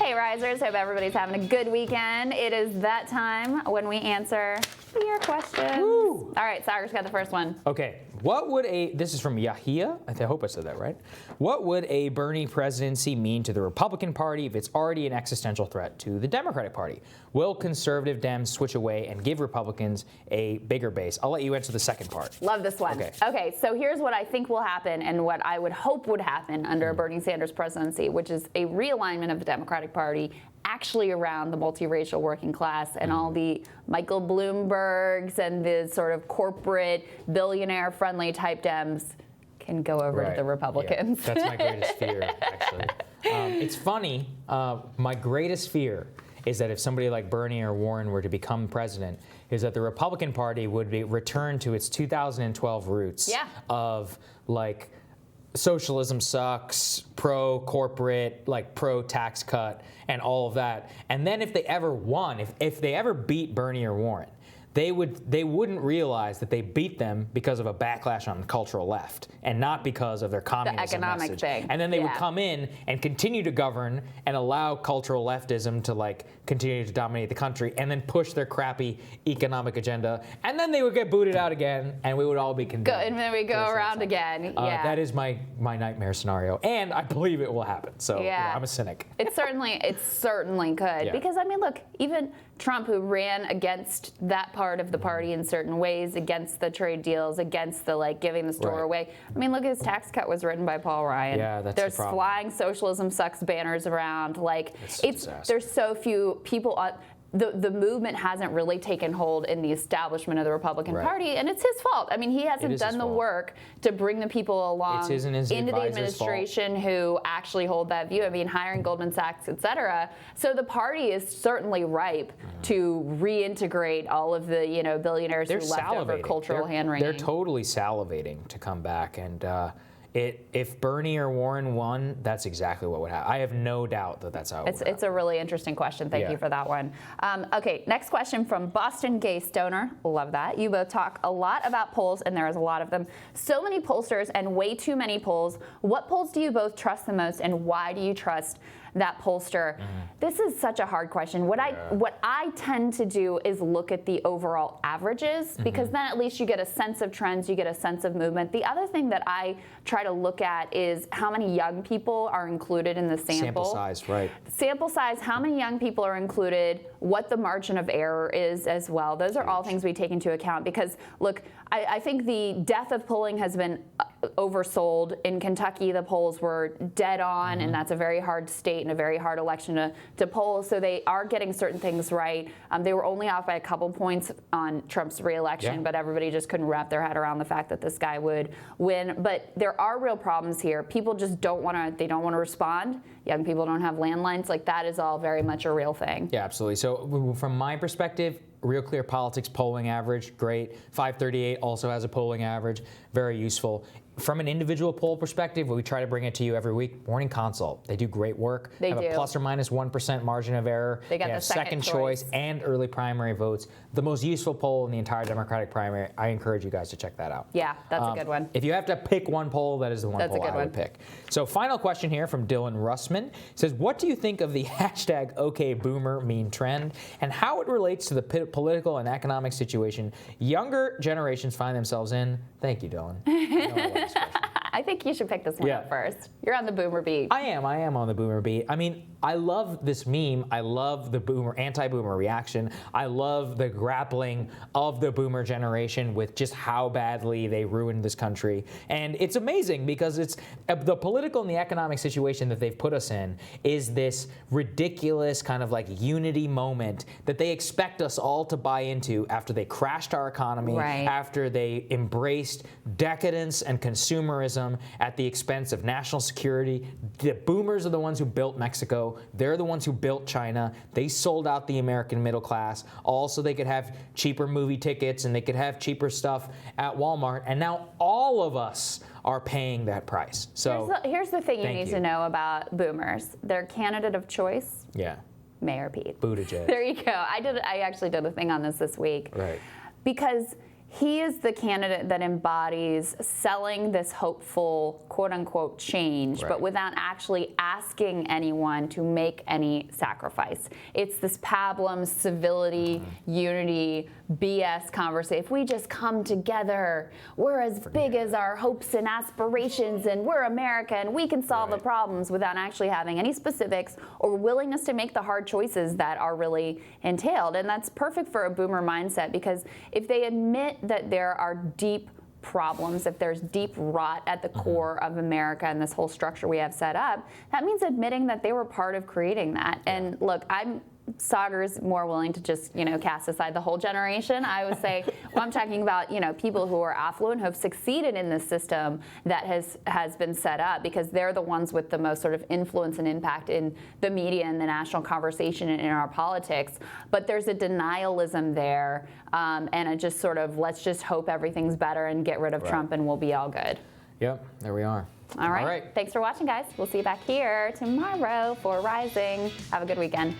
Hey, Risers. Hope everybody's having a good weekend. It is that time when we answer your questions. Woo. All right, Saagar's got the first one. Okay. This is from Yahia. I hope I said that right. What would a Bernie presidency mean to the Republican Party if it's already an existential threat to the Democratic Party? Will conservative Dems switch away and give Republicans a bigger base? I'll let you answer the second part. Love this one. Okay, so here's what I think will happen and what I would hope would happen under a Bernie Sanders presidency, which is a realignment of the Democratic Party actually around the multiracial working class and all the Michael Bloombergs and the sort of corporate billionaire-friendly type Dems can go over to the Republicans. Yeah, that's my greatest fear, actually. It's funny. My greatest fear is that if somebody like Bernie or Warren were to become president, is that the Republican Party would be returned to its 2012 roots of like socialism sucks, pro-corporate, like pro-tax cut, and all of that. And then if they ever won, if they ever beat Bernie or Warren, they wouldn't realize that they beat them because of a backlash on the cultural left and not because of their communism the economic message. thing. And then they would come in and continue to govern and allow cultural leftism to like continue to dominate the country and then push their crappy economic agenda. And then they would get booted out again and we would all be condemned. And then we go around again. That is my nightmare scenario. And I believe it will happen. So I'm a cynic. It certainly could. Because I mean, look, even Trump, who ran against that part of the party in certain ways, against the trade deals, against the like giving the store away. I mean, look, his tax cut was written by Paul Ryan. Yeah, that's There's the problem. flying socialism sucks banners around. Like Disaster. there's so few people. The movement hasn't really taken hold in the establishment of the Republican Party, and it's his fault. I mean, he hasn't done the work to bring the people along into the administration who actually hold that view. I mean, hiring Goldman Sachs, et cetera. So the party is certainly ripe to reintegrate all of the billionaires who left over cultural hand-wringing. They're totally salivating to come back, and if Bernie or Warren won, that's exactly what would happen. I have no doubt that that's how it would happen. It's a really interesting question. Thank you for that one. Okay, next question from Boston Gay Stoner. Love that. You both talk a lot about polls, and there is a lot of them. So many pollsters and way too many polls. What polls do you both trust the most, and why do you trust that pollster? This is such a hard question. What I tend to do is look at the overall averages, because then at least you get a sense of trends, you get a sense of movement. The other thing that I try to look at is how many young people are included in the sample. Sample size, right. Sample size, how many young people are included, what the margin of error is as well. Those are all things we take into account because, look, I think the death of polling has been oversold. In Kentucky, the polls were dead on, and that's a very hard state and a very hard election to poll. So they are getting certain things right. They were only off by a couple points on Trump's reelection, but everybody just couldn't wrap their head around the fact that this guy would win. But there are real problems here. People just don't want to respond. Young people don't have landlines. Like, that is all very much a real thing. Yeah, absolutely. So from my perspective, Real Clear Politics polling average, great. 538 also has a polling average, very useful. From an individual poll perspective, we try to bring it to you every week. Morning Consult, they do great work. They have do. a plus or minus 1% margin of error. They got the have second choice and early primary votes. The most useful poll in the entire Democratic primary. I encourage you guys to check that out. Yeah, that's a good one. If you have to pick one poll, that is the one poll I would pick. So final question here from Dylan Russman. It says, what do you think of the hashtag OKBoomer meme trend and how it relates to the political and economic situation younger generations find themselves in? Thank you, Dylan. I think you should pick this one up first. You're on the boomer beat. I am on the boomer beat. I mean, I love this meme. I love the anti-boomer reaction. I love the grappling of the boomer generation with just how badly they ruined this country. And it's amazing because it's the political and the economic situation that they've put us in is this ridiculous kind of like unity moment that they expect us all to buy into after they crashed our economy, after they embraced decadence and consumerism at the expense of national security. The boomers are the ones who built Mexico. They're the ones who built China. They sold out the American middle class. Also, they could have cheaper movie tickets and they could have cheaper stuff at Walmart. And now all of us are paying that price. So here's the thing you need to know about boomers. Their candidate of choice, Mayor Pete Buttigieg. There you go. I actually did a thing on this week. Right. Because he is the candidate that embodies selling this hopeful, quote unquote, change, but without actually asking anyone to make any sacrifice. It's this pablum, civility, unity, BS conversation. If we just come together, we're as big as our hopes and aspirations, and we're America, and we can solve the problems, without actually having any specifics or willingness to make the hard choices that are really entailed. And that's perfect for a boomer mindset, because if they admit that there are deep problems, if there's deep rot at the core of America and this whole structure we have set up, that means admitting that they were part of creating that. And look, Saagar's more willing to just, cast aside the whole generation. I would say, well, I'm talking about, people who are affluent, who have succeeded in this system that has been set up, because they're the ones with the most sort of influence and impact in the media and the national conversation and in our politics. But there's a denialism there, and a just sort of, let's just hope everything's better and get rid of Trump and we'll be all good. Yep, there we are. All right. Thanks for watching, guys. We'll see you back here tomorrow for Rising. Have a good weekend.